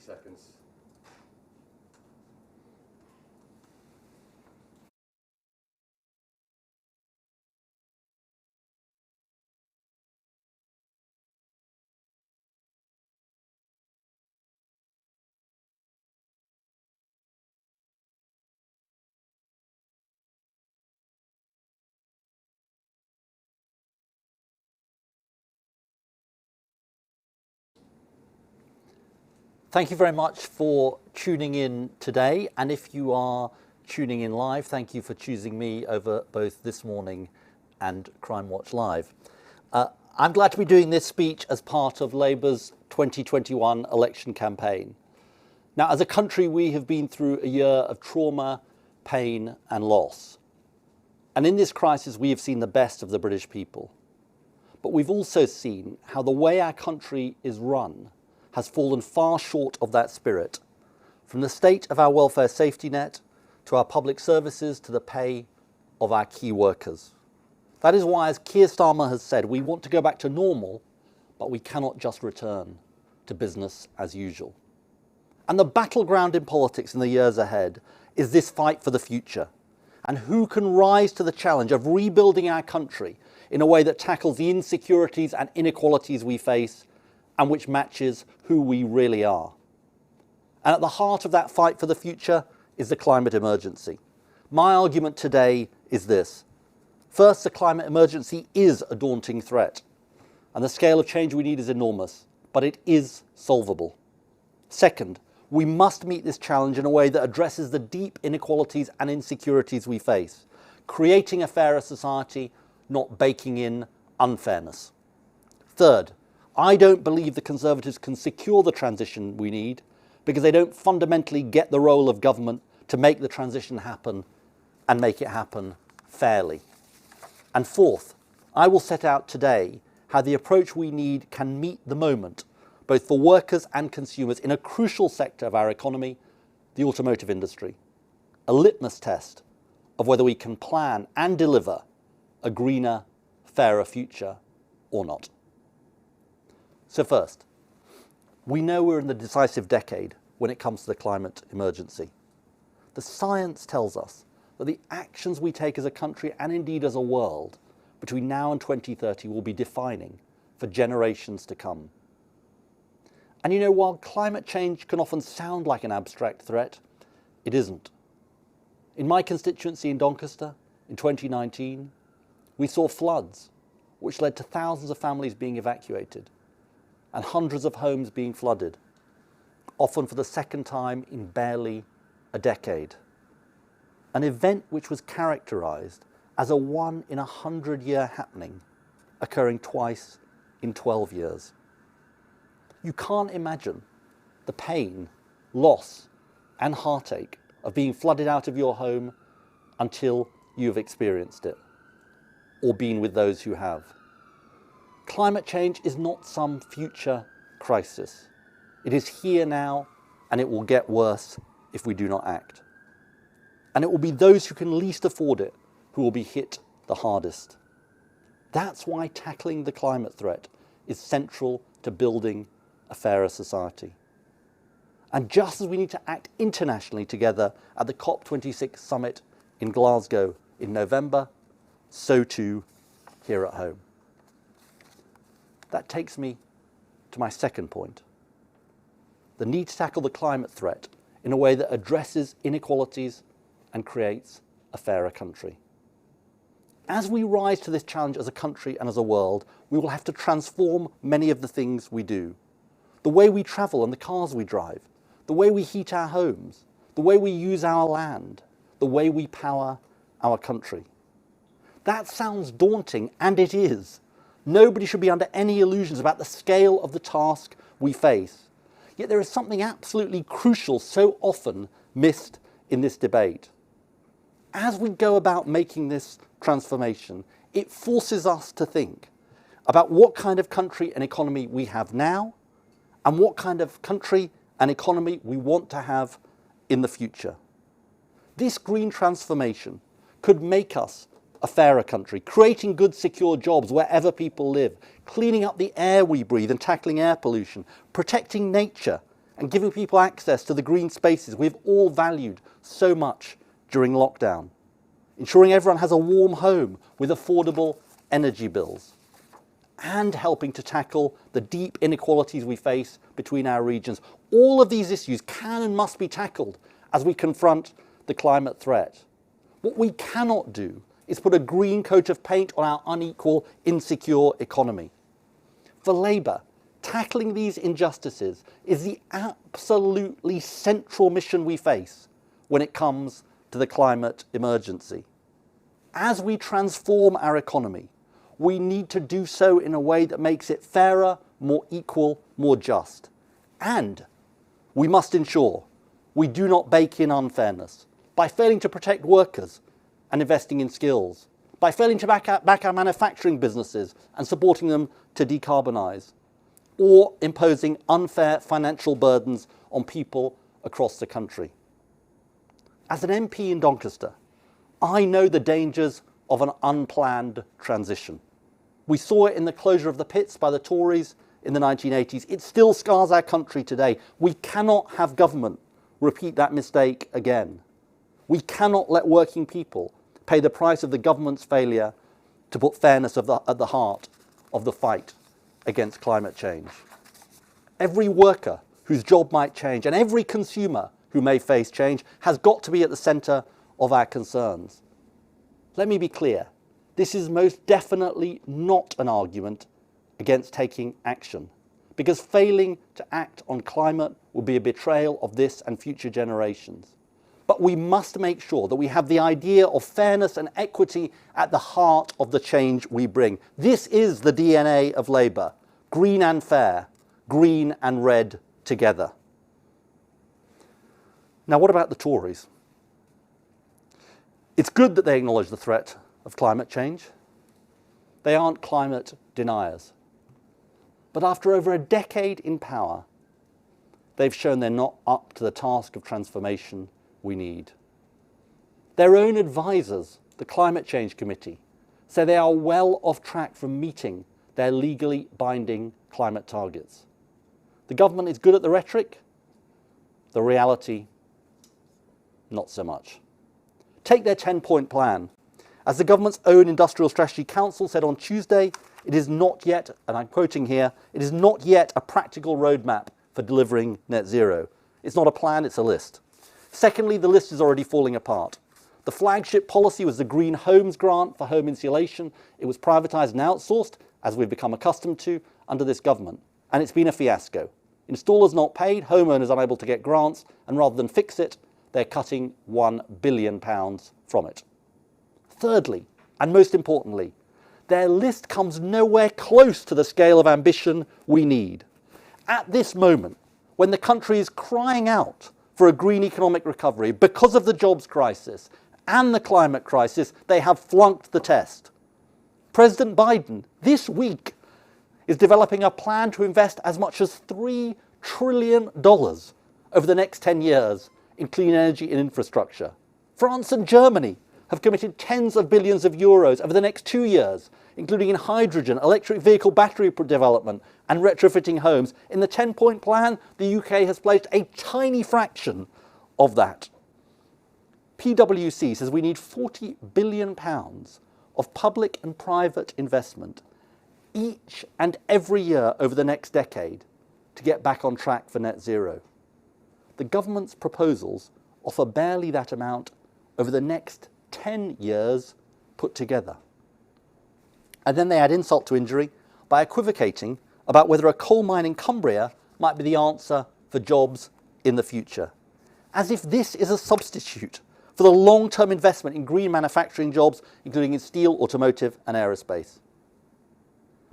Seconds. Thank you very much for tuning in today. And if you are tuning in live, thank you for choosing me over both This Morning and Crime Watch Live. I'm glad to be doing this speech as part of Labour's 2021 election campaign. Now, as a country, we have been through a year of trauma, pain and loss. And in this crisis, we have seen the best of the British people. But we've also seen how the way our country is run has fallen far short of that spirit, from the state of our welfare safety net, to our public services, to the pay of our key workers. That is why, as Keir Starmer has said, we want to go back to normal, but we cannot just return to business as usual. And the battleground in politics in the years ahead is this fight for the future, and who can rise to the challenge of rebuilding our country in a way that tackles the insecurities and inequalities we face, and which matches who we really are. And at the heart of that fight for the future is the climate emergency. My argument today is this. First, the climate emergency is a daunting threat, and the scale of change we need is enormous, but it is solvable. Second, we must meet this challenge in a way that addresses the deep inequalities and insecurities we face, creating a fairer society, not baking in unfairness. Third, I don't believe the Conservatives can secure the transition we need because they don't fundamentally get the role of government to make the transition happen and make it happen fairly. And fourth, I will set out today how the approach we need can meet the moment, both for workers and consumers in a crucial sector of our economy, the automotive industry, a litmus test of whether we can plan and deliver a greener, fairer future or not. So first, we know we're in the decisive decade when it comes to the climate emergency. The science tells us that the actions we take as a country and indeed as a world between now and 2030 will be defining for generations to come. And you know, while climate change can often sound like an abstract threat, it isn't. In my constituency in Doncaster in 2019, we saw floods which led to thousands of families being evacuated and hundreds of homes being flooded, often for the second time in barely a decade. An event which was characterized as a 1 in 100-year happening, occurring twice in 12 years. You can't imagine the pain, loss, and heartache of being flooded out of your home until you've experienced it, or been with those who have. Climate change is not some future crisis. It is here now, and it will get worse if we do not act. And it will be those who can least afford it who will be hit the hardest. That's why tackling the climate threat is central to building a fairer society. And just as we need to act internationally together at the COP26 summit in Glasgow in November, so too here at home. That takes me to my second point. The need to tackle the climate threat in a way that addresses inequalities and creates a fairer country. As we rise to this challenge as a country and as a world, we will have to transform many of the things we do. The way we travel and the cars we drive, the way we heat our homes, the way we use our land, the way we power our country. That sounds daunting, and it is. Nobody should be under any illusions about the scale of the task we face. Yet there is something absolutely crucial so often missed in this debate. As we go about making this transformation, it forces us to think about what kind of country and economy we have now and what kind of country and economy we want to have in the future. This green transformation could make us a fairer country, creating good, secure jobs wherever people live, cleaning up the air we breathe and tackling air pollution, protecting nature and giving people access to the green spaces we've all valued so much during lockdown, ensuring everyone has a warm home with affordable energy bills, and helping to tackle the deep inequalities we face between our regions. All of these issues can and must be tackled as we confront the climate threat. What we cannot do is put a green coat of paint on our unequal, insecure economy. For Labour, tackling these injustices is the absolutely central mission we face when it comes to the climate emergency. As we transform our economy, we need to do so in a way that makes it fairer, more equal, more just. And we must ensure we do not bake in unfairness by failing to protect workers and investing in skills, by failing to back our manufacturing businesses and supporting them to decarbonise, or imposing unfair financial burdens on people across the country. As an MP in Doncaster, I know the dangers of an unplanned transition. We saw it in the closure of the pits by the Tories in the 1980s. It still scars our country today. We cannot have government repeat that mistake again. We cannot let working people pay the price of the government's failure to put fairness at the heart of the fight against climate change. Every worker whose job might change and every consumer who may face change has got to be at the centre of our concerns. Let me be clear. This is most definitely not an argument against taking action, because failing to act on climate would be a betrayal of this and future generations. But we must make sure that we have the idea of fairness and equity at the heart of the change we bring. This is the DNA of Labour. Green and fair, green and red together. Now, what about the Tories? It's good that they acknowledge the threat of climate change. They aren't climate deniers. But after over a decade in power, they've shown they're not up to the task of transformation we need. Their own advisors, the Climate Change Committee, say they are well off track from meeting their legally binding climate targets. The government is good at the rhetoric, the reality, not so much. Take their 10-point plan. As the government's own Industrial Strategy Council said on Tuesday, it is not yet, and I'm quoting here, it is not yet a practical roadmap for delivering net zero. It's not a plan, it's a list. Secondly, the list is already falling apart. The flagship policy was the Green Homes Grant for home insulation. It was privatised and outsourced, as we've become accustomed to under this government. And it's been a fiasco. Installers not paid, homeowners unable to get grants, and rather than fix it, they're cutting £1 billion from it. Thirdly, and most importantly, their list comes nowhere close to the scale of ambition we need. At this moment, when the country is crying out for a green economic recovery because of the jobs crisis and the climate crisis, they have flunked the test. President Biden, this week, is developing a plan to invest as much as $3 trillion over the next 10 years in clean energy and infrastructure. France and Germany have committed tens of billions of euros over the next 2 years including in hydrogen, electric vehicle battery development and retrofitting homes. In the 10-point plan, the UK has placed a tiny fraction of that. PwC says we need £40 billion of public and private investment each and every year over the next decade to get back on track for net zero. The government's proposals offer barely that amount over the next 10 years put together. And then they add insult to injury by equivocating about whether a coal mine in Cumbria might be the answer for jobs in the future, as if this is a substitute for the long-term investment in green manufacturing jobs, including in steel, automotive and aerospace.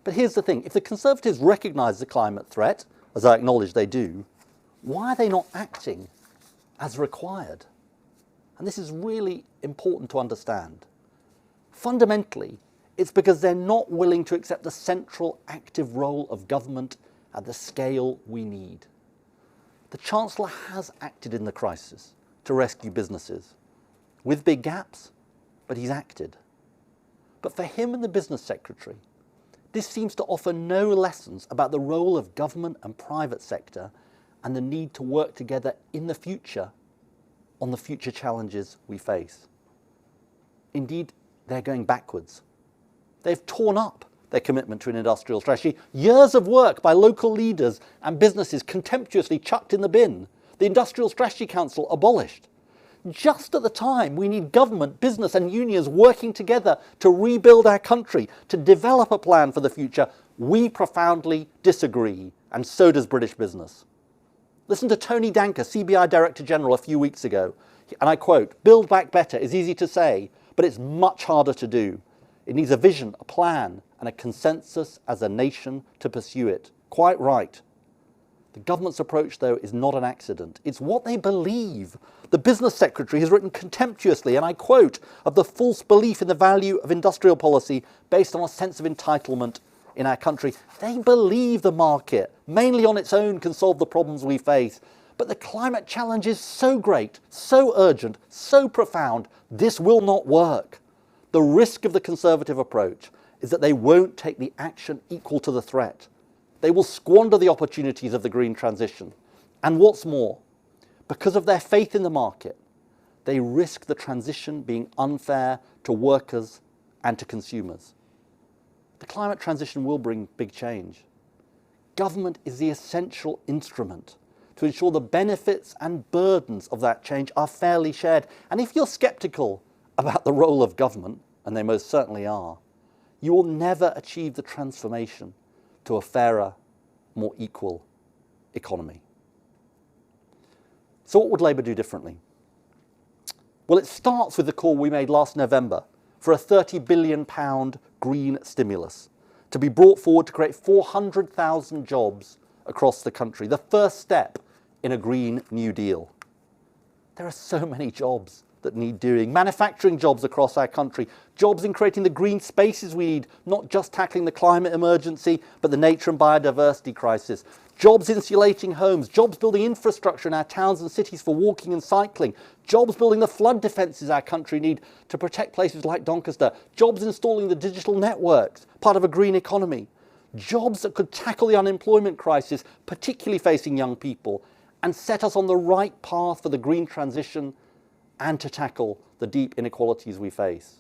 But here's the thing, if the Conservatives recognise the climate threat, as I acknowledge they do, why are they not acting as required? And this is really important to understand. Fundamentally, it's because they're not willing to accept the central active role of government at the scale we need. The Chancellor has acted in the crisis to rescue businesses, with big gaps, but he's acted. But for him and the Business Secretary, this seems to offer no lessons about the role of government and private sector and the need to work together in the future on the future challenges we face. Indeed, they're going backwards. They've torn up their commitment to an industrial strategy. Years of work by local leaders and businesses contemptuously chucked in the bin. The Industrial Strategy Council abolished. Just at the time we need government, business and unions working together to rebuild our country, to develop a plan for the future, we profoundly disagree, and so does British business. Listen to Tony Danker, CBI Director General, a few weeks ago, and I quote, "Build back better is easy to say, but it's much harder to do. It needs a vision, a plan, and a consensus as a nation to pursue it." Quite right. The government's approach, though, is not an accident. It's what they believe. The Business Secretary has written contemptuously, and I quote, "of the false belief in the value of industrial policy based on a sense of entitlement in our country." They believe the market, mainly on its own, can solve the problems we face. But the climate challenge is so great, so urgent, so profound, this will not work. The risk of the Conservative approach is that they won't take the action equal to the threat. They will squander the opportunities of the green transition. And what's more, because of their faith in the market, they risk the transition being unfair to workers and to consumers. The climate transition will bring big change. Government is the essential instrument to ensure the benefits and burdens of that change are fairly shared. And if you're sceptical about the role of government, and they most certainly are, you will never achieve the transformation to a fairer, more equal economy. So what would Labour do differently? Well, it starts with the call we made last November for a £30 billion green stimulus to be brought forward to create 400,000 jobs across the country, the first step in a Green New Deal. There are so many jobs that need doing. Manufacturing jobs across our country, jobs in creating the green spaces we need, not just tackling the climate emergency, but the nature and biodiversity crisis. Jobs insulating homes, jobs building infrastructure in our towns and cities for walking and cycling, jobs building the flood defences our country need to protect places like Doncaster, jobs installing the digital networks, part of a green economy, jobs that could tackle the unemployment crisis, particularly facing young people, and set us on the right path for the green transition and to tackle the deep inequalities we face.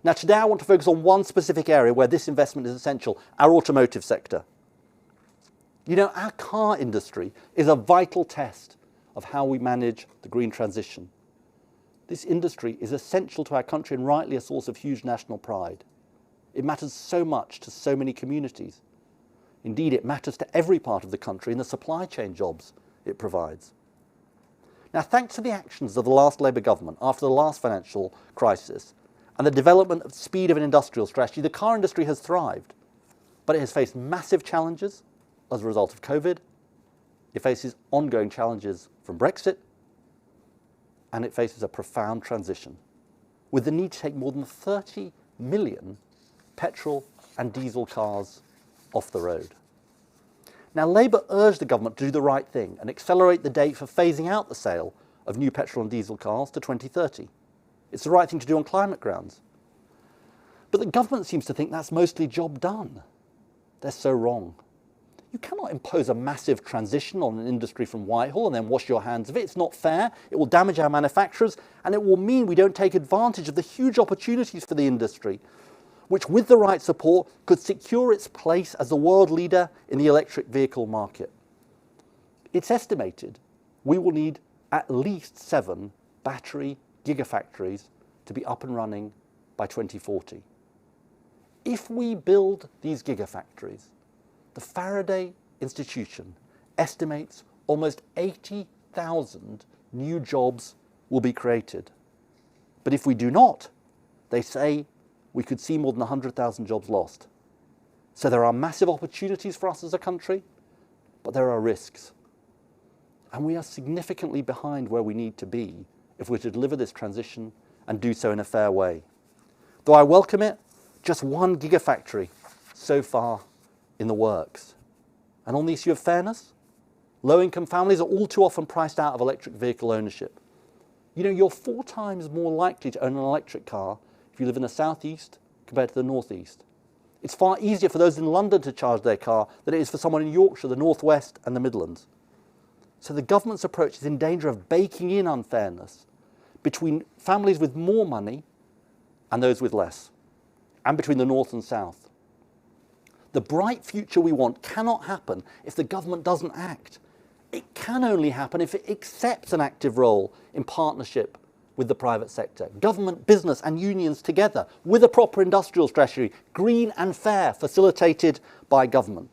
Now, today I want to focus on one specific area where this investment is essential, our automotive sector. You know, our car industry is a vital test of how we manage the green transition. This industry is essential to our country and rightly a source of huge national pride. It matters so much to so many communities. Indeed, it matters to every part of the country and the supply chain jobs it provides. Now, thanks to the actions of the last Labour government after the last financial crisis and the development of speed of an industrial strategy, the car industry has thrived. But it has faced massive challenges as a result of COVID. It faces ongoing challenges from Brexit. And it faces a profound transition with the need to take more than 30 million petrol and diesel cars off the road. Now, Labour urged the government to do the right thing and accelerate the date for phasing out the sale of new petrol and diesel cars to 2030. It's the right thing to do on climate grounds. But the government seems to think that's mostly job done. They're so wrong. You cannot impose a massive transition on an industry from Whitehall and then wash your hands of it. It's not fair. It will damage our manufacturers, and it will mean we don't take advantage of the huge opportunities for the industry, which with the right support could secure its place as the world leader in the electric vehicle market. It's estimated we will need at least 7 battery gigafactories to be up and running by 2040. If we build these gigafactories, the Faraday Institution estimates almost 80,000 new jobs will be created. But if we do not, they say we could see more than 100,000 jobs lost. So there are massive opportunities for us as a country, but there are risks. And we are significantly behind where we need to be if we're to deliver this transition and do so in a fair way. Though I welcome it, just 1 gigafactory so far in the works. And on the issue of fairness, low-income families are all too often priced out of electric vehicle ownership. You know, you're 4 times more likely to own an electric car if you live in the southeast compared to the northeast. It's far easier for those in London to charge their car than it is for someone in Yorkshire, the northwest and the Midlands. So the government's approach is in danger of baking in unfairness between families with more money and those with less, and between the north and south. The bright future we want cannot happen if the government doesn't act. It can only happen if it accepts an active role in partnership with the private sector, government, business and unions together, with a proper industrial strategy, green and fair, facilitated by government.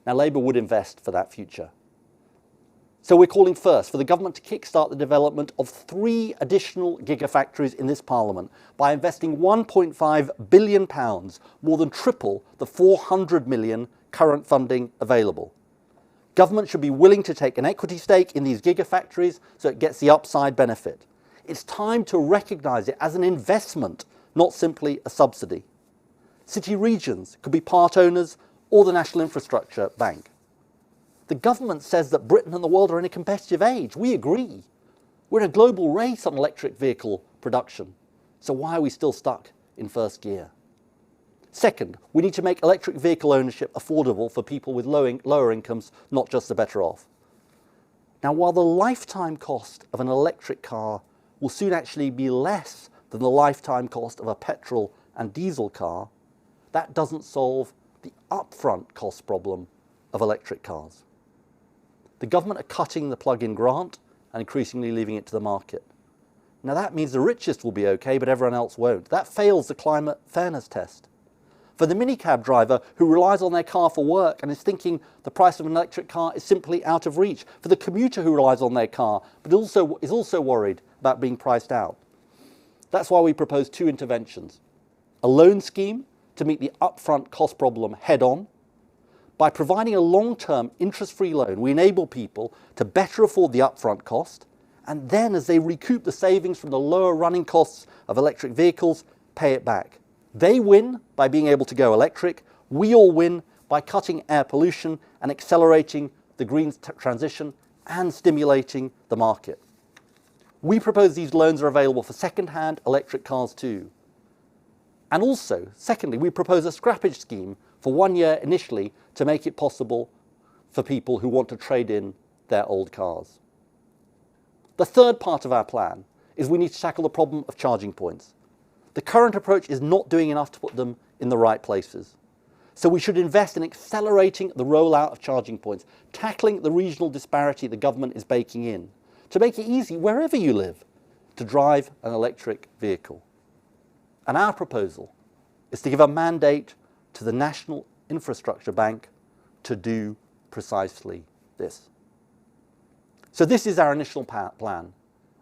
Now, Labour would invest for that future. So we're calling first for the government to kickstart the development of 3 additional gigafactories in this Parliament by investing £1.5 billion, more than triple the £400 million current funding available. Government should be willing to take an equity stake in these gigafactories so it gets the upside benefit. It's time to recognise it as an investment, not simply a subsidy. City regions could be part owners or the National Infrastructure Bank. The government says that Britain and the world are in a competitive age. We agree. We're in a global race on electric vehicle production. So why are we still stuck in first gear? Second, we need to make electric vehicle ownership affordable for people with lower incomes, not just the better off. Now, while the lifetime cost of an electric car will soon actually be less than the lifetime cost of a petrol and diesel car, that doesn't solve the upfront cost problem of electric cars. The government are cutting the plug-in grant and increasingly leaving it to the market. Now that means the richest will be okay, but everyone else won't. That fails the climate fairness test. For the minicab driver who relies on their car for work and is thinking the price of an electric car is simply out of reach. For the commuter who relies on their car, but is also worried about being priced out. That's why we propose 2 interventions. A loan scheme to meet the upfront cost problem head-on. By providing a long-term interest-free loan, we enable people to better afford the upfront cost, and then as they recoup the savings from the lower running costs of electric vehicles, pay it back. They win by being able to go electric. We all win by cutting air pollution and accelerating the green transition and stimulating the market. We propose these loans are available for second-hand electric cars too. And also, secondly, we propose a scrappage scheme for 1 year initially to make it possible for people who want to trade in their old cars. The third part of our plan is we need to tackle the problem of charging points. The current approach is not doing enough to put them in the right places. So we should invest in accelerating the rollout of charging points, tackling the regional disparity the government is baking in, to make it easy wherever you live to drive an electric vehicle. And our proposal is to give a mandate to the National Infrastructure Bank to do precisely this. So this is our initial plan,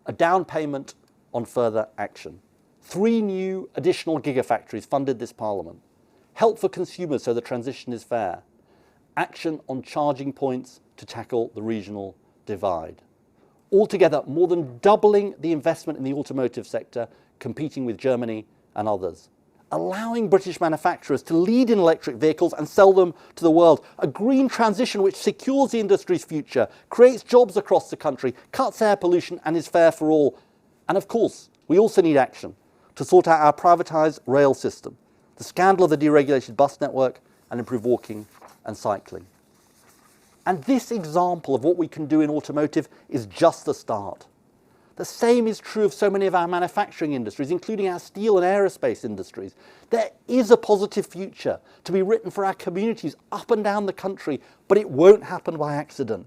a down payment on further action. 3 new additional gigafactories funded this Parliament. Help for consumers so the transition is fair. Action on charging points to tackle the regional divide. Altogether, more than doubling the investment in the automotive sector, competing with Germany and others. Allowing British manufacturers to lead in electric vehicles and sell them to the world. A green transition which secures the industry's future, creates jobs across the country, cuts air pollution and is fair for all. And of course, we also need action to sort out our privatised rail system, the scandal of the deregulated bus network, and improve walking and cycling. And this example of what we can do in automotive is just the start. The same is true of so many of our manufacturing industries, including our steel and aerospace industries. There is a positive future to be written for our communities up and down the country, but it won't happen by accident.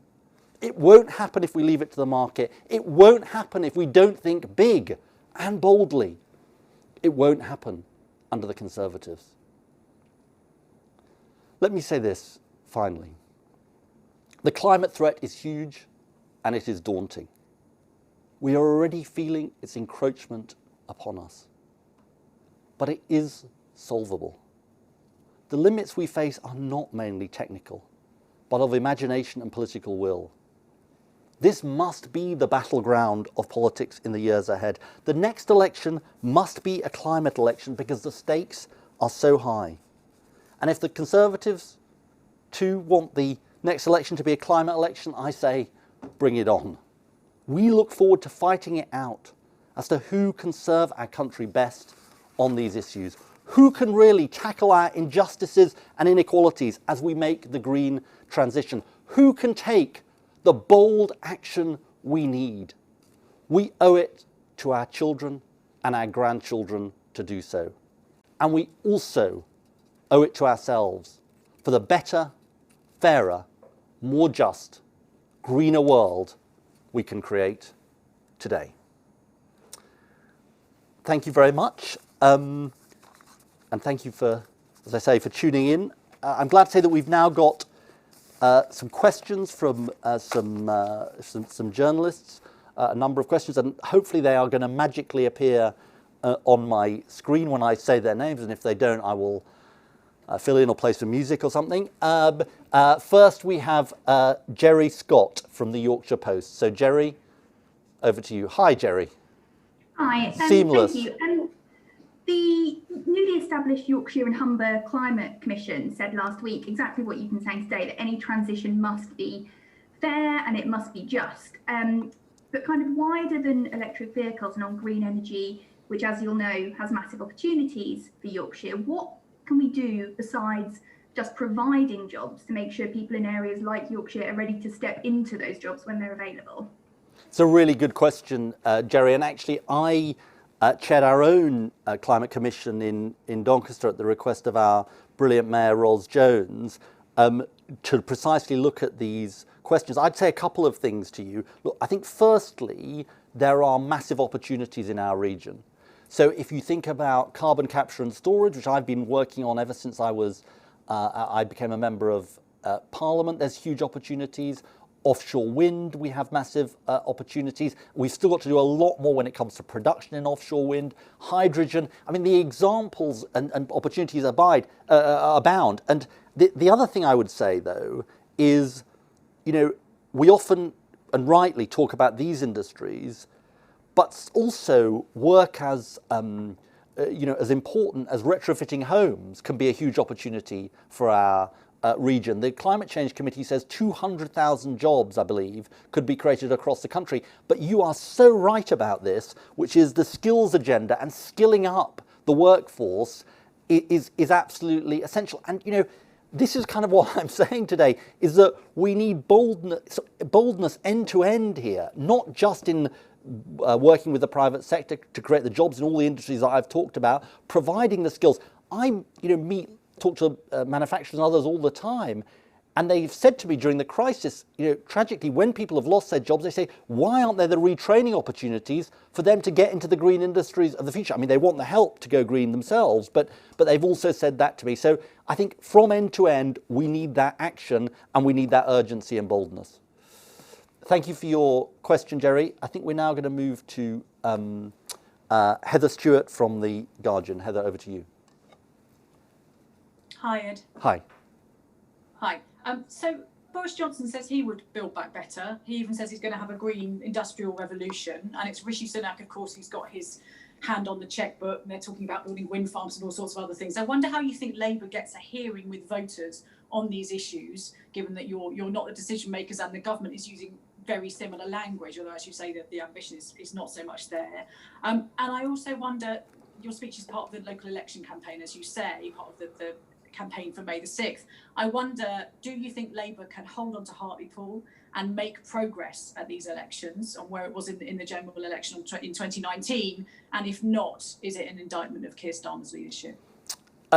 It won't happen if we leave it to the market. It won't happen if we don't think big and boldly. It won't happen under the Conservatives. Let me say this finally. The climate threat is huge and it is daunting. We are already feeling its encroachment upon us. But it is solvable. The limits we face are not mainly technical, but of imagination and political will. This must be the battleground of politics in the years ahead. The next election must be a climate election because the stakes are so high. And if the Conservatives too want the next election to be a climate election, I say, bring it on. We look forward to fighting it out as to who can serve our country best on these issues. Who can really tackle our injustices and inequalities as we make the green transition? Who can take the bold action we need? We owe it to our children and our grandchildren to do so. And we also owe it to ourselves for the better, fairer, more just, greener world we can create today. Thank you very much. And thank you for, as I say, for tuning in. I'm glad to say that we've now got some questions from some journalists, a number of questions, and hopefully they are going to magically appear on my screen when I say their names, and if they don't, I will fill in or play some music or something. First, we have Jerry Scott from the Yorkshire Post. So, Jerry, over to you. Hi, Jerry. Hi. Seamless. Thank you. The newly established Yorkshire and Humber Climate Commission said last week exactly what you've been saying today, that any transition must be fair and it must be just. But kind of wider than electric vehicles and on green energy, which, as you'll know, has massive opportunities for Yorkshire, what can we do besides just providing jobs to make sure people in areas like Yorkshire are ready to step into those jobs when they're available? It's a really good question, Jerry. And actually, I chaired our own climate commission in Doncaster at the request of our brilliant mayor, Ros Jones, to precisely look at these questions. I'd say a couple of things to you. Look, I think firstly, there are massive opportunities in our region. So if you think about carbon capture and storage, which I've been working on ever since I became a member of Parliament, there's huge opportunities. Offshore wind, we have massive opportunities. We've still got to do a lot more when it comes to production in offshore wind. Hydrogen, I mean, the examples and opportunities abound. And the other thing I would say, though, is, we often and rightly talk about these industries, but also work as as important as retrofitting homes can be a huge opportunity for our region. The Climate Change Committee says 200,000 jobs, I believe, could be created across the country. But you are so right about this, which is the skills agenda, and skilling up the workforce is absolutely essential. And this is kind of what I'm saying today, is that we need boldness end to end here, not just in working with the private sector to create the jobs in all the industries that I've talked about, providing the skills. Talk to manufacturers and others all the time, and they've said to me during the crisis, tragically, when people have lost their jobs, they say, why aren't there the retraining opportunities for them to get into the green industries of the future? I mean, they want the help to go green themselves, but they've also said that to me. So I think from end to end, we need that action and we need that urgency and boldness. Thank you for your question, Jerry. I think we're now going to move to Heather Stewart from The Guardian. Heather, over to you. Hi, Ed. Hi. Hi. So Boris Johnson says he would build back better. He even says he's going to have a green industrial revolution. And it's Rishi Sunak, of course, who's got his hand on the checkbook. And they're talking about building wind farms and all sorts of other things. I wonder how you think Labour gets a hearing with voters on these issues, given that you're not the decision makers and the government is using very similar language, although, as you say, that the ambition is not so much there. And I also wonder, your speech is part of the local election campaign, as you say, part of the campaign for May the 6th. I wonder, do you think Labour can hold on to Hartlepool and make progress at these elections on where it was in the general election in 2019? And if not, is it an indictment of Keir Starmer's leadership?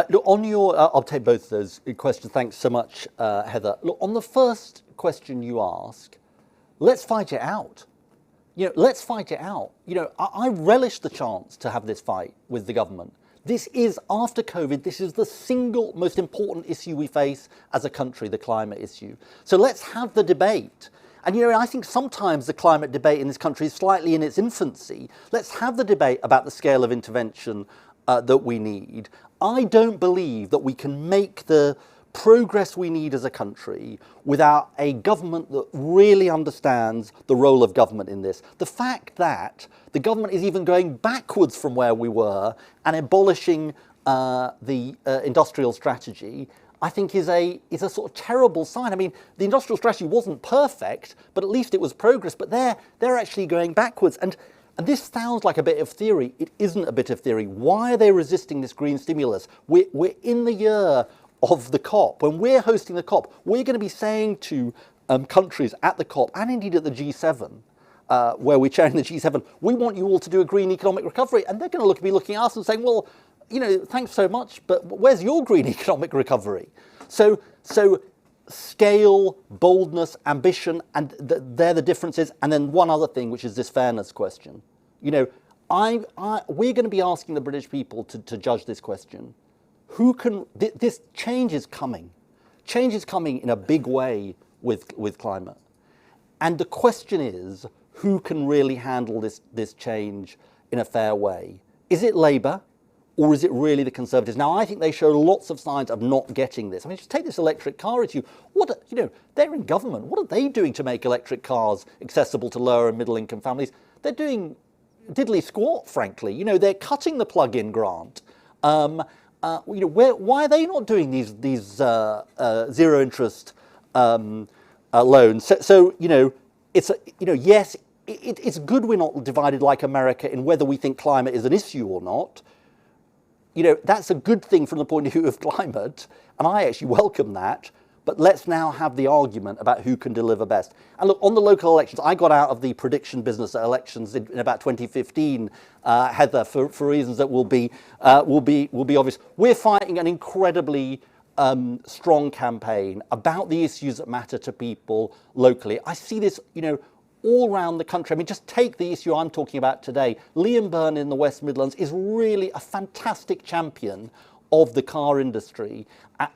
Look, on your, I'll take both of those questions. Thanks so much, Heather. Look, on the first question you ask, let's fight it out. Let's fight it out. I relish the chance to have this fight with the government. This is, after COVID, this is the single most important issue we face as a country, the climate issue. So let's have the debate. And I think sometimes the climate debate in this country is slightly in its infancy. Let's have the debate about the scale of intervention that we need. I don't believe that we can make the progress we need as a country without a government that really understands the role of government in this. The fact that the government is even going backwards from where we were and abolishing the industrial strategy, I think is a sort of terrible sign. I mean, the industrial strategy wasn't perfect, but at least it was progress. But they're actually going backwards. And this sounds like a bit of theory. It isn't a bit of theory. Why are they resisting this green stimulus? We're in the year of the COP. When we're hosting the COP, we're going to be saying to countries at the COP and indeed at the G7, where we're chairing the G7, we want you all to do a green economic recovery. And they're going to be looking at us and saying, well, thanks so much, but where's your green economic recovery? So scale, boldness, ambition, and they're the differences. And then one other thing, which is this fairness question. We're going to be asking the British people to judge this question. This change is coming. Change is coming in a big way with climate. And the question is, who can really handle this change in a fair way? Is it Labour or is it really the Conservatives? Now, I think they show lots of signs of not getting this. I mean, just take this electric car issue. They're in government. What are they doing to make electric cars accessible to lower and middle income families? They're doing diddly squat, frankly. They're cutting the plug-in grant. Why are they not doing these zero interest loans? Yes, it's good we're not divided like America in whether we think climate is an issue or not. That's a good thing from the point of view of climate, and I actually welcome that. But let's now have the argument about who can deliver best. And look, on the local elections, I got out of the prediction business at elections in about 2015, Heather, for reasons that will be obvious. We're fighting an incredibly strong campaign about the issues that matter to people locally. I see this, all around the country. I mean, just take the issue I'm talking about today. Liam Byrne in the West Midlands is really a fantastic champion of the car industry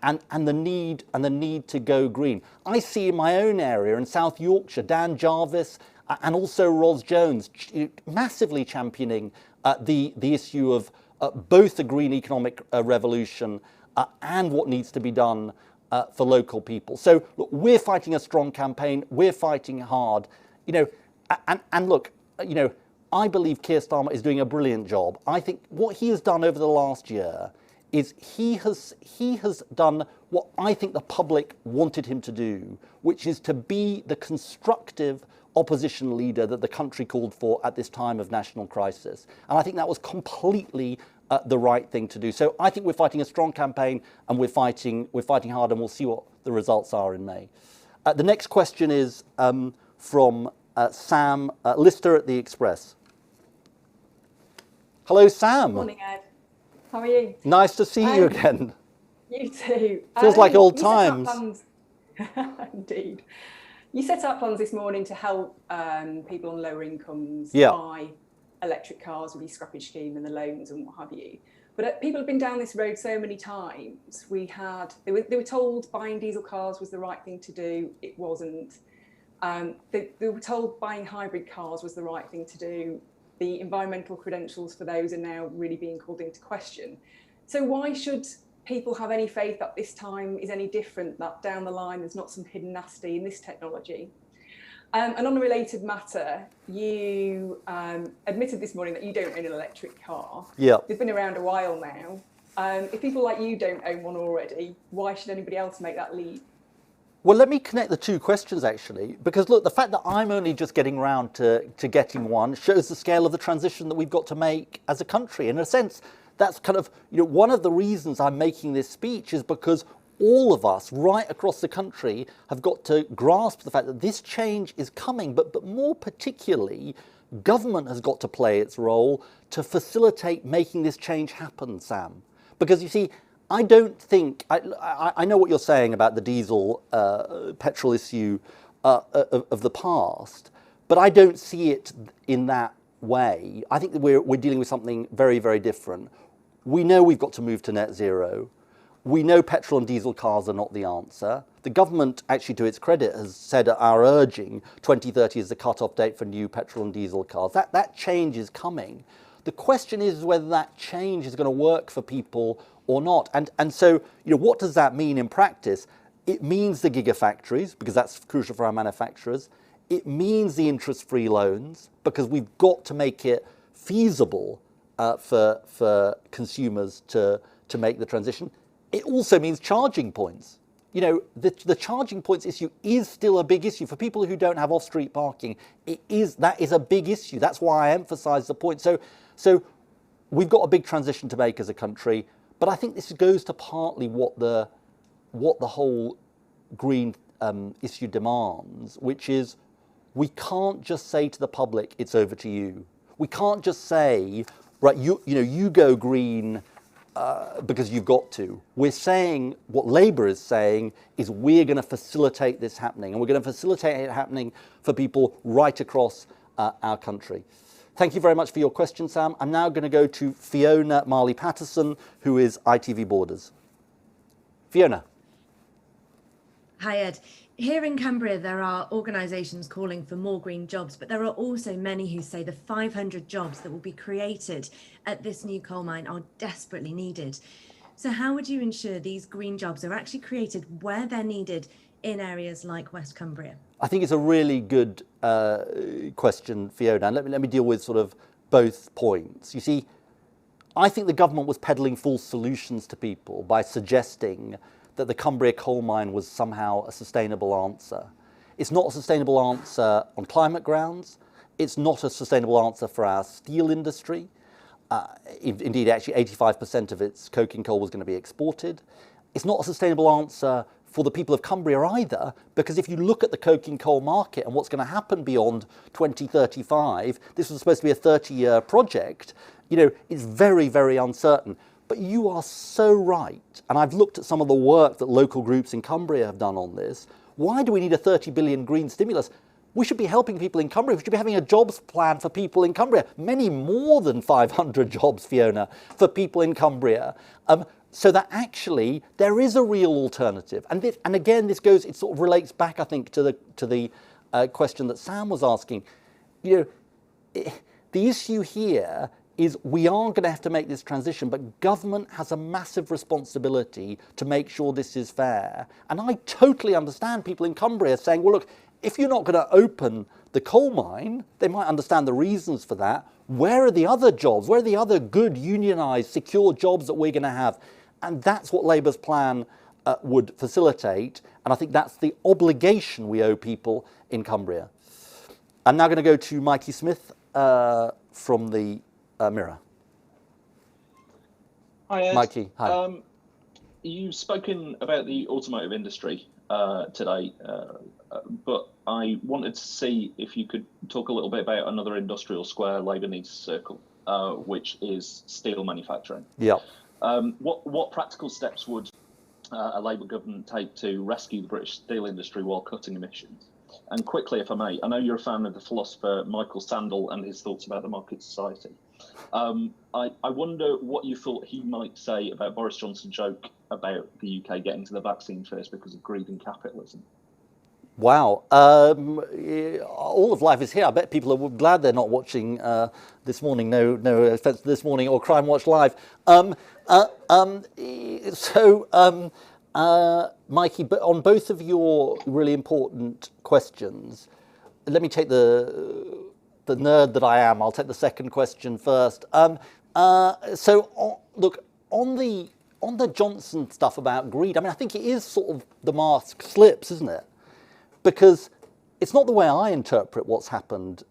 and the need to go green. I see in my own area in South Yorkshire, Dan Jarvis and also Ros Jones massively championing the issue of both the green economic revolution and what needs to be done for local people. So look, we're fighting a strong campaign. We're fighting hard. And look, I believe Keir Starmer is doing a brilliant job. I think what he has done over the last year is he has done what I think the public wanted him to do, which is to be the constructive opposition leader that the country called for at this time of national crisis. And I think that was completely the right thing to do. So I think we're fighting a strong campaign and we're fighting hard, and we'll see what the results are in May. The next question is from Sam Lister at The Express. Hello, Sam. Good morning, Ed. How are you? Nice to see you again. You too. Feels like old times. Indeed. You set out plans this morning to help people on lower incomes buy electric cars with your scrappage scheme and the loans and what have you. But people have been down this road so many times. They were told buying diesel cars was the right thing to do. It wasn't. They were told buying hybrid cars was the right thing to do. The environmental credentials for those are now really being called into question. So why should people have any faith that this time is any different, that down the line there's not some hidden nasty in this technology? And on a related matter, you admitted this morning that you don't own an electric car. Yeah. They've been around a while now. If people like you don't own one already, why should anybody else make that leap? Well, let me connect the two questions, actually, because look, the fact that I'm only just getting round to getting one shows the scale of the transition that we've got to make as a country. In a sense, that's kind of, one of the reasons I'm making this speech is because all of us right across the country have got to grasp the fact that this change is coming, but more particularly, government has got to play its role to facilitate making this change happen, Sam. Because you see, I don't think, I know what you're saying about the diesel petrol issue of the past, but I don't see it in that way. I think that we're dealing with something very, very different. We know we've got to move to net zero. We know petrol and diesel cars are not the answer. The government, actually to its credit, has said at our urging 2030 is the cut-off date for new petrol and diesel cars. That change is coming. The question is whether that change is going to work for people or not. And so, what does that mean in practice? It means the gigafactories, because that's crucial for our manufacturers. It means the interest-free loans, because we've got to make it feasible for consumers to make the transition. It also means charging points. The charging points issue is still a big issue for people who don't have off-street parking. That is a big issue. That's why I emphasise the point. So we've got a big transition to make as a country, but I think this goes to partly what the whole green issue demands, which is we can't just say to the public, it's over to you. We can't just say, right, you go green because you've got to. We're saying, what Labour is saying is we're going to facilitate this happening, and we're going to facilitate it happening for people right across our country. Thank you very much for your question, Sam. I'm now going to go to Fiona Marley-Patterson, who is ITV Borders. Fiona. Hi, Ed. Here in Cumbria, there are organisations calling for more green jobs, but there are also many who say the 500 jobs that will be created at this new coal mine are desperately needed. So how would you ensure these green jobs are actually created where they're needed in areas like West Cumbria? I think it's a really good question, Fiona, and let me deal with sort of both points. You see, I think the government was peddling false solutions to people by suggesting that the Cumbria coal mine was somehow a sustainable answer. It's not a sustainable answer on climate grounds. It's not a sustainable answer for our steel industry. Indeed, actually 85% of its coking coal was going to be exported. It's not a sustainable answer for the people of Cumbria either, because if you look at the coking coal market and what's going to happen beyond 2035, this was supposed to be a 30-year project, it's very, very uncertain. But you are so right, and I've looked at some of the work that local groups in Cumbria have done on this. Why do we need a 30 billion green stimulus? We should be helping people in Cumbria. We should be having a jobs plan for people in Cumbria. Many more than 500 jobs, Fiona, for people in Cumbria. So that actually there is a real alternative. And again, it sort of relates back, I think, to the question that Sam was asking. The issue here is we are going to have to make this transition, but government has a massive responsibility to make sure this is fair. And I totally understand people in Cumbria saying, well, look, if you're not going to open the coal mine, they might understand the reasons for that. Where are the other jobs? Where are the other good, unionised, secure jobs that we're going to have? And that's what Labour's plan would facilitate. And I think that's the obligation we owe people in Cumbria. I'm now going to go to Mikey Smith from the Mirror. Hi, Ed. Mikey, hi. You've spoken about the automotive industry today, but I wanted to see if you could talk a little bit about another industrial square Labour needs to circle, which is steel manufacturing. Yeah. What practical steps would a Labour government take to rescue the British steel industry while cutting emissions? And quickly, if I may, I know you're a fan of the philosopher Michael Sandel and his thoughts about the market society. I wonder what you thought he might say about Boris Johnson's joke about the UK getting to the vaccine first because of greed and capitalism. Wow. All of life is here. I bet people are glad they're not watching This Morning, no offence to This Morning or Crime Watch Live. Mikey, but on both of your really important questions, let me take the nerd that I am. I'll take the second question first. Look, on the on the Johnson stuff about greed, I mean, I think it is sort of the mask slips, isn't it? Because it's not the way I interpret what's happened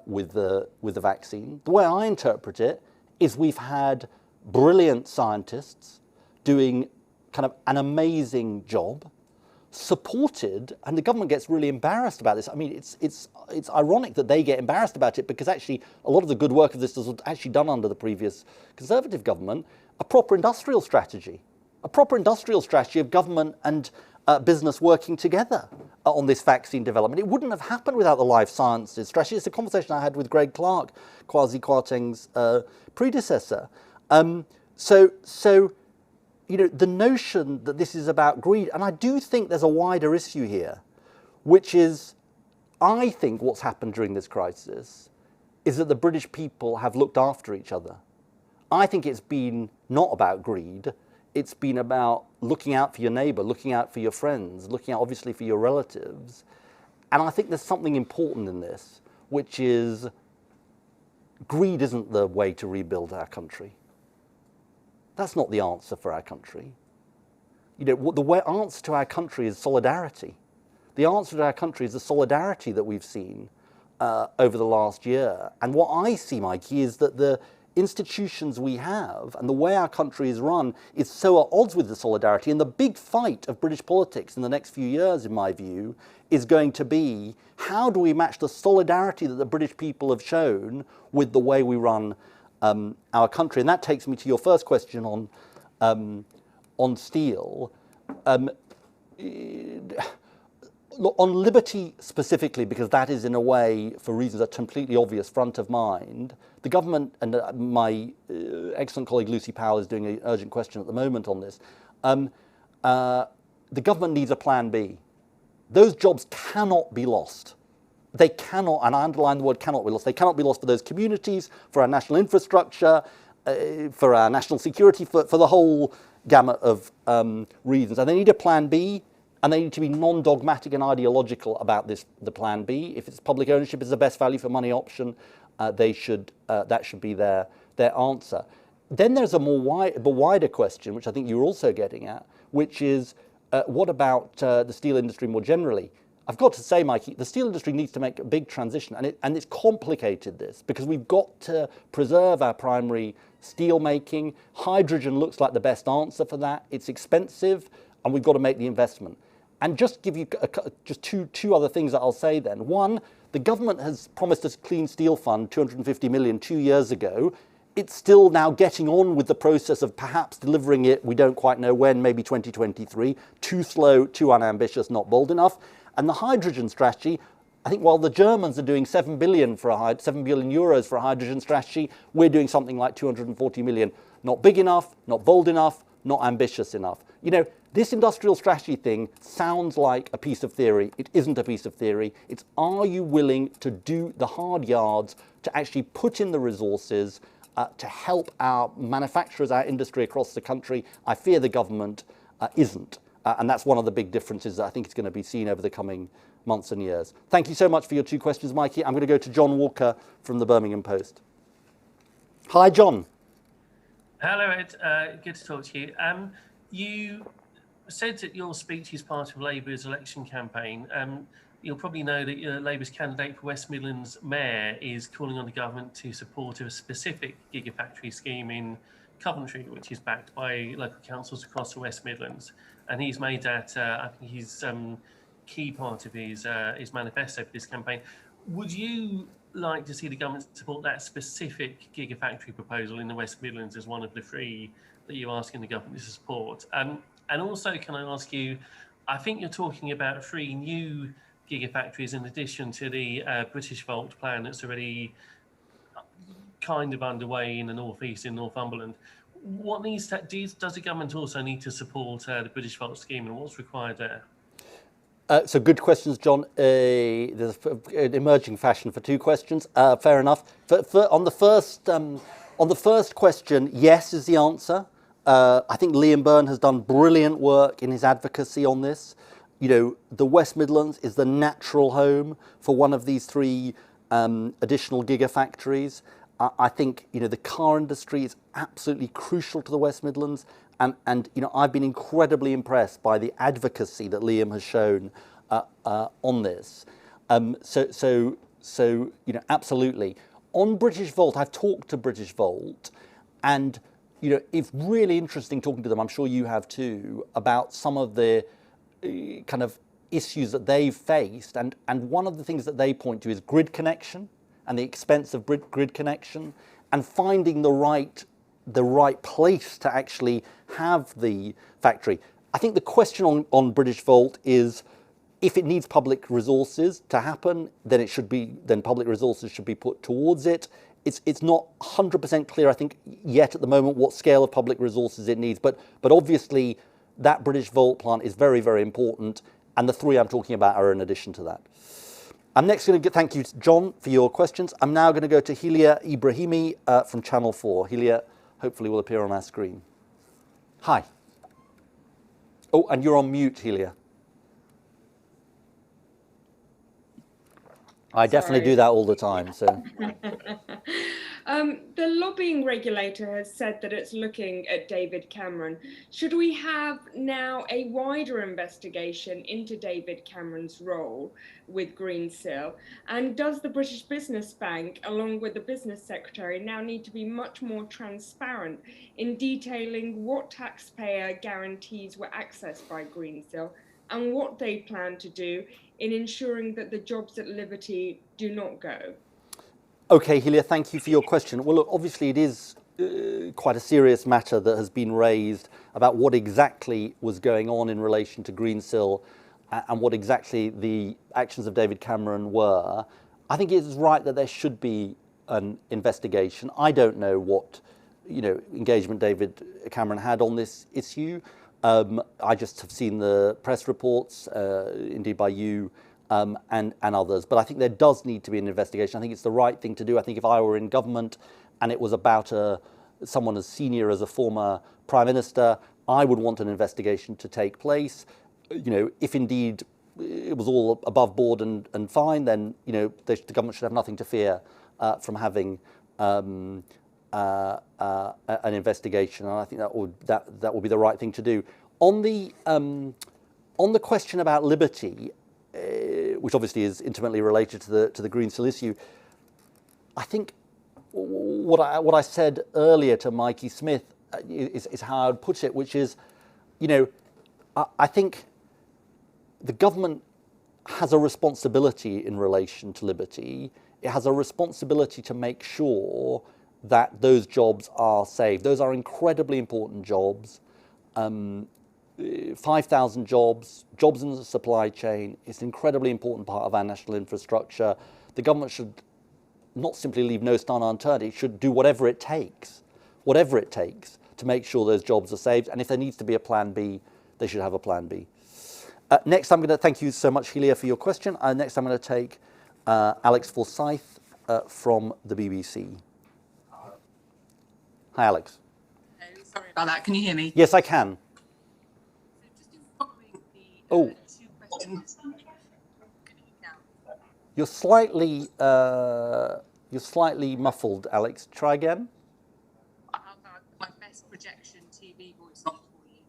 with the vaccine. The way I interpret it is we've had brilliant scientists doing kind of an amazing job, supported, and the government gets really embarrassed about this. I mean, it's ironic that they get embarrassed about it, because actually a lot of the good work of this was actually done under the previous Conservative government. A proper industrial strategy of government and business working together on this vaccine development. It wouldn't have happened without the life sciences strategy. It's a conversation I had with Greg Clark, Kwasi Kwarteng's predecessor. So, you know, the notion that this is about greed, and I do think there's a wider issue here, which is, I think what's happened during this crisis is that the British people have looked after each other. I think it's been not about greed. It's been about looking out for your neighbour, looking out for your friends, looking out obviously for your relatives. And I think there's something important in this, which is greed isn't the way to rebuild our country. That's not the answer for our country. You know, the answer to our country is solidarity. The answer to our country is the solidarity that we've seen over the last year. And what I see, Mikey, is that the institutions we have and the way our country is run is so at odds with the solidarity. And the big fight of British politics in the next few years, in my view, is going to be, how do we match the solidarity that the British people have shown with the way we run our country? And that takes me to your first question on steel. On liberty specifically, because that is in a way, for reasons that are completely obvious, front of mind, the government, and my excellent colleague Lucy Powell is doing an urgent question at the moment on this, the government needs a plan B. Those jobs cannot be lost. They cannot, and I underline the word cannot be lost, they cannot be lost for those communities, for our national infrastructure, for our national security, for the whole gamut of reasons. And they need a plan B, and they need to be non-dogmatic and ideological about the plan B. If it's public ownership is the best value for money option, that should be their answer. Then there's a wider question, which I think you're also getting at, which is what about the steel industry more generally? I've got to say, Mikey, the steel industry needs to make a big transition, and it's complicated, this, because we've got to preserve our primary steel making. Hydrogen looks like the best answer for that. It's expensive, and we've got to make the investment. And just give you just two other things that I'll say then. One, the government has promised us a clean steel fund, 250 million 2 years ago. It's still now getting on with the process of perhaps delivering it. We don't quite know when, maybe 2023. Too slow, too unambitious, not bold enough. And the hydrogen strategy, I think while the Germans are doing 7 billion euros for a hydrogen strategy, we're doing something like 240 million. Not big enough, not bold enough, not ambitious enough. You know, this industrial strategy thing sounds like a piece of theory. It isn't a piece of theory. It's, are you willing to do the hard yards, to actually put in the resources to help our manufacturers, our industry across the country? I fear the government isn't. And that's one of the big differences that I think is going to be seen over the coming months and years. Thank you so much for your two questions, Mikey. I'm going to go to John Walker from the Birmingham Post. Hi, John. Hello, Ed. Good to talk to you. You said that your speech is part of Labour's election campaign. You'll probably know that Labour's candidate for West Midlands Mayor is calling on the government to support a specific gigafactory scheme in Coventry, which is backed by local councils across the West Midlands. And he's made that, I think, his key part of his manifesto for this campaign. Would you like to see the government support that specific gigafactory proposal in the West Midlands as one of the three that you're asking the government to support? And also, can I ask you, I think you're talking about 3 new gigafactories in addition to the British Volt plan that's already kind of underway in the northeast in Northumberland. What needs to, does the government also need to support the British Volt scheme, and what's required there? So good questions, John. There's an emerging fashion for 2 questions. Fair enough. On the first question, yes is the answer. I think Liam Byrne has done brilliant work in his advocacy on this. You know, the West Midlands is the natural home for one of these 3 additional gigafactories. I think, you know, the car industry is absolutely crucial to the West Midlands, and you know, I've been incredibly impressed by the advocacy that Liam has shown on this. So you know, absolutely. On British Volt, I've talked to British Volt, and you know, it's really interesting talking to them. I'm sure you have too, about some of the kind of issues that they've faced, and one of the things that they point to is grid connection and the expense of grid connection, and finding the right place to actually have the factory. I think the question on British Volt is, if it needs public resources to happen, then public resources should be put towards it. It's not 100% clear, I think, yet at the moment what scale of public resources it needs, but obviously that British Volt plant is very, very important, and the three I'm talking about are in addition to that. I'm next going to thank you, John, for your questions. I'm now going to go to Hilia Ibrahimi from Channel 4. Hilia hopefully will appear on our screen. Hi. Oh, and you're on mute, Hilia. I definitely do that all the time. So, the lobbying regulator has said that it's looking at David Cameron. Should we have now a wider investigation into David Cameron's role with Greensill? And does the British Business Bank, along with the Business Secretary, now need to be much more transparent in detailing what taxpayer guarantees were accessed by Greensill and what they plan to do in ensuring that the jobs at Liberty do not go? Okay, Hilia, thank you for your question. Well, look, obviously it is quite a serious matter that has been raised about what exactly was going on in relation to Greensill and what exactly the actions of David Cameron were. I think it is right that there should be an investigation. I don't know what, you know, engagement David Cameron had on this issue. I just have seen the press reports, indeed by you and others. But I think there does need to be an investigation. I think it's the right thing to do. I think if I were in government and it was about someone as senior as a former Prime Minister, I would want an investigation to take place. You know, if indeed it was all above board and fine, then, you know, the government should have nothing to fear from having an investigation, and I think that would be the right thing to do. On the question about Liberty, which obviously is intimately related to the Greensill issue, I think what I said earlier to Mikey Smith is how I'd put it, which is, you know, I think the government has a responsibility in relation to Liberty. It has a responsibility to make sure that those jobs are saved. Those are incredibly important jobs. 5,000 jobs in the supply chain. It's an incredibly important part of our national infrastructure. The government should not simply leave no stone unturned. It should do whatever it takes to make sure those jobs are saved. And if there needs to be a plan B, they should have a plan B. Next, I'm going to thank you so much, Hilia, for your question. Next, I'm going to take Alex Forsyth from the BBC. Hi, Alex. Hello, sorry about that. Can you hear me? Yes, I can. So just in following the two questions. You're slightly muffled, Alex. Try again. I'll have my best projection TV voice on for you.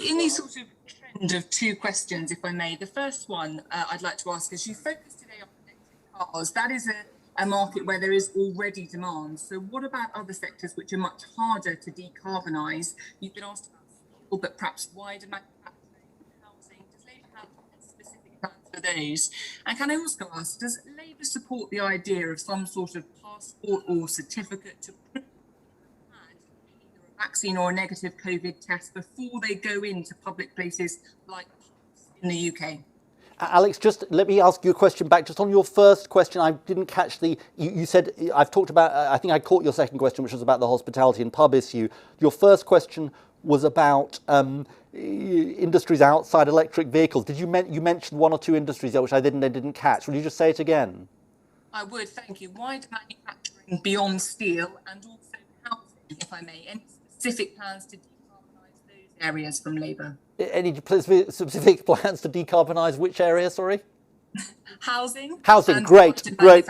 In the sort of trend of two questions, if I may, the first one I'd like to ask is, you focused today on electric cars. That is a market where there is already demand. So what about other sectors which are much harder to decarbonise? You've been asked about steel, but perhaps wider manufacturing, housing. Does Labour have specific plans for those? And can I also ask, does Labour support the idea of some sort of passport or certificate to prove had either a vaccine or a negative COVID test before they go into public places like pubs in the UK? Alex, just let me ask you a question back. Just on your first question, I didn't catch you said, I've talked about, I think I caught your second question, which was about the hospitality and pub issue. Your first question was about industries outside electric vehicles. You mentioned one or two industries there, which I didn't catch. Will you just say it again? I would, thank you. Wider manufacturing beyond steel, and also housing, if I may. Any specific plans to decarbonise those areas from Labour? Any specific plans to decarbonise which area, sorry? housing. Housing, great.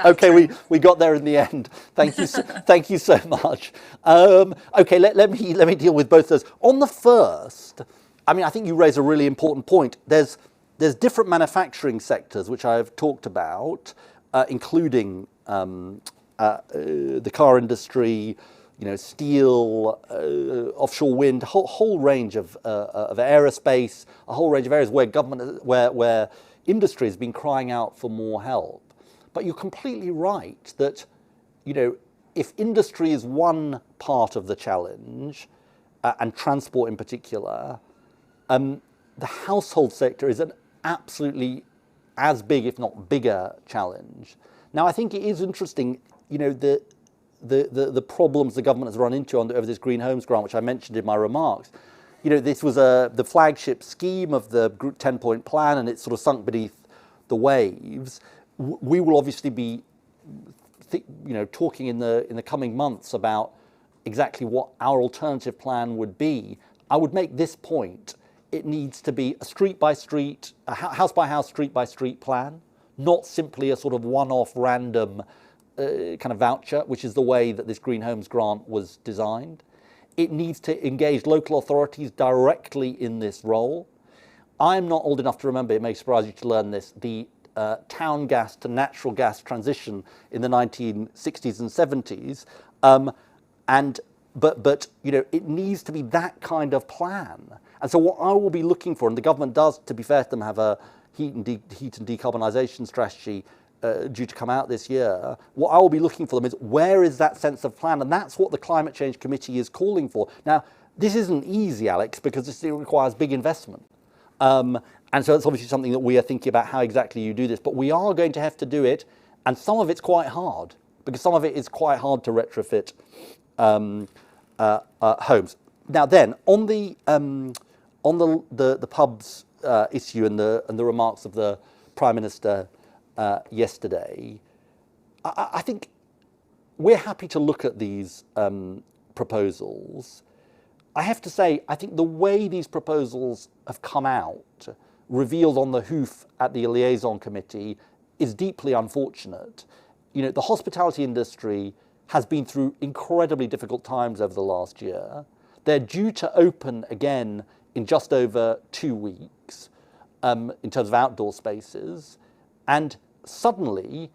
Okay, we got there in the end. Thank you, thank you so much. Okay, let me deal with both those. On the first, I mean, I think you raise a really important point. There's different manufacturing sectors which I've talked about, including the car industry, steel, offshore wind, a whole range of aerospace, a whole range of areas where where industry has been crying out for more help. But you're completely right that, if industry is one part of the challenge, and transport in particular, the household sector is an absolutely as big, if not bigger, challenge. Now, I think it is interesting, the problems the government has run into over this Green Homes Grant, which I mentioned in my remarks. This was the flagship scheme of the 10-point plan, and it's sort of sunk beneath the waves. We will obviously be, talking in the coming months about exactly what our alternative plan would be. I would make this point: it needs to be a street by street, a house by house, street by street plan, not simply a sort of one-off random kind of voucher, which is the way that this Green Homes Grant was designed. It needs to engage local authorities directly in this role. I'm not old enough to remember, it may surprise you to learn this, the town gas to natural gas transition in the 1960s and 70s. But it needs to be that kind of plan. And so what I will be looking for, and the government does, to be fair to them, have a heat and decarbonisation strategy due to come out this year. What I will be looking for them is, where is that sense of plan? And that's what the Climate Change Committee is calling for. Now, this isn't easy, Alex, because it requires big investment. And so it's obviously something that we are thinking about, how exactly you do this. But we are going to have to do it, and some of it's quite hard, because some of it is quite hard to retrofit homes. Now then, on the pubs issue and the remarks of the Prime Minister yesterday, I think we're happy to look at these proposals. I have to say, I think the way these proposals have come out, revealed on the hoof at the liaison committee, is deeply unfortunate. The hospitality industry has been through incredibly difficult times over the last year. They're due to open again in just over 2 weeks in terms of outdoor spaces. And suddenly,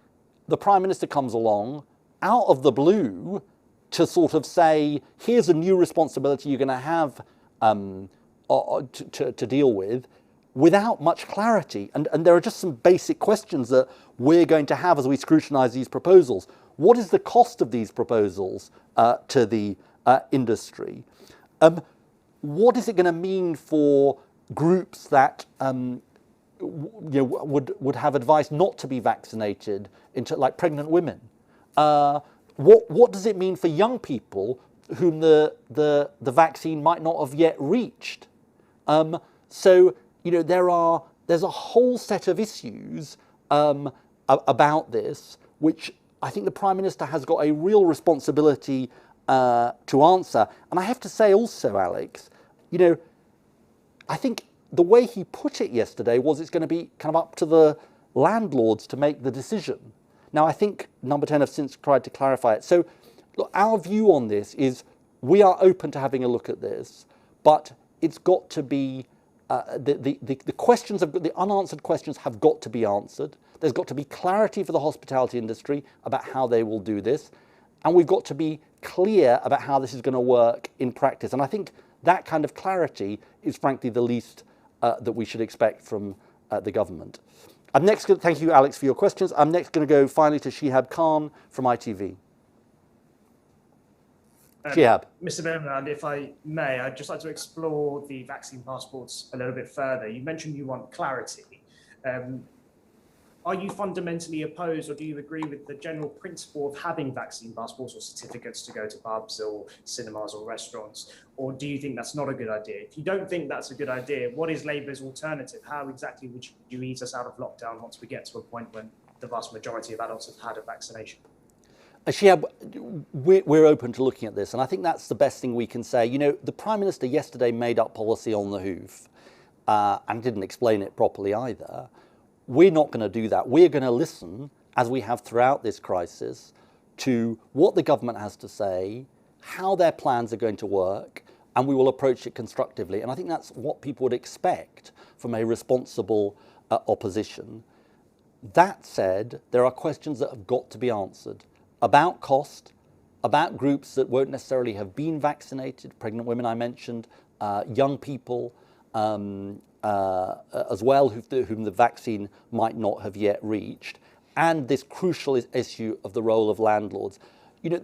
the Prime Minister comes along out of the blue to sort of say, here's a new responsibility you're going to have to deal with, without much clarity. And there are just some basic questions that we're going to have as we scrutinise these proposals. What is the cost of these proposals to the industry? What is it going to mean for groups that would have advice not to be vaccinated, like pregnant women? What does it mean for young people whom the vaccine might not have yet reached? So there's a whole set of issues about this, which I think the Prime Minister has got a real responsibility to answer. And I have to say also, Alex, I think the way he put it yesterday was it's going to be kind of up to the landlords to make the decision. Now, I think Number 10 have since tried to clarify it. So look, our view on this is we are open to having a look at this, but it's got to be, the questions, the unanswered questions have got to be answered. There's got to be clarity for the hospitality industry about how they will do this. And we've got to be clear about how this is going to work in practice. And I think that kind of clarity is frankly the least that we should expect from the government. I'm next going to, thank you, Alex, for your questions. I'm next going to go finally to Shihab Khan from ITV. Shihab. Mr. Miliband, if I may, I'd just like to explore the vaccine passports a little bit further. You mentioned you want clarity. Are you fundamentally opposed, or do you agree with the general principle of having vaccine passports or certificates to go to pubs or cinemas or restaurants? Or do you think that's not a good idea? If you don't think that's a good idea, what is Labour's alternative? How exactly would you ease us out of lockdown once we get to a point when the vast majority of adults have had a vaccination? Shihab, we're open to looking at this, and I think that's the best thing we can say. The Prime Minister yesterday made up policy on the hoof and didn't explain it properly either. We're not going to do that. We're going to listen, as we have throughout this crisis, to what the government has to say, how their plans are going to work, and we will approach it constructively. And I think that's what people would expect from a responsible opposition. That said, there are questions that have got to be answered about cost, about groups that won't necessarily have been vaccinated, pregnant women I mentioned, young people as well, whom the vaccine might not have yet reached, and this crucial issue of the role of landlords. You know,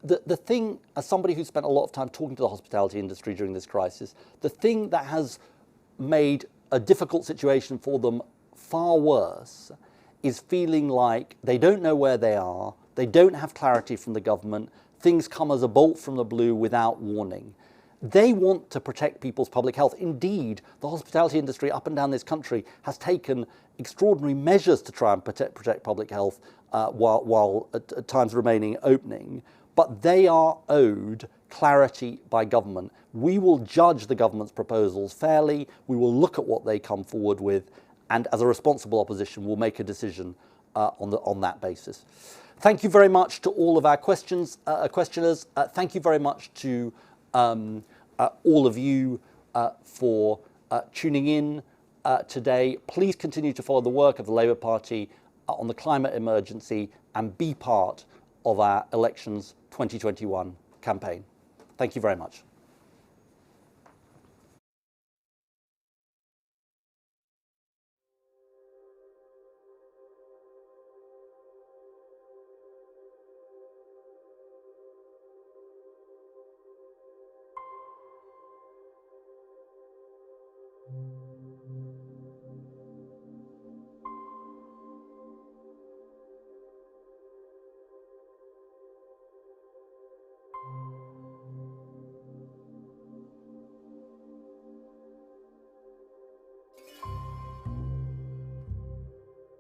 the thing, as somebody who spent a lot of time talking to the hospitality industry during this crisis, the thing that has made a difficult situation for them far worse is feeling like they don't know where they are, they don't have clarity from the government, things come as a bolt from the blue without warning. They want to protect people's public health. Indeed, the hospitality industry up and down this country has taken extraordinary measures to try and protect public health while at times remaining opening. But they are owed clarity by government. We will judge the government's proposals fairly. We will look at what they come forward with, and as a responsible opposition, we'll make a decision on that basis. Thank you very much to all of our questioners. Thank you very much to all of you for tuning in today. Please continue to follow the work of the Labour Party on the climate emergency and be part of our elections 2021 campaign. Thank you very much.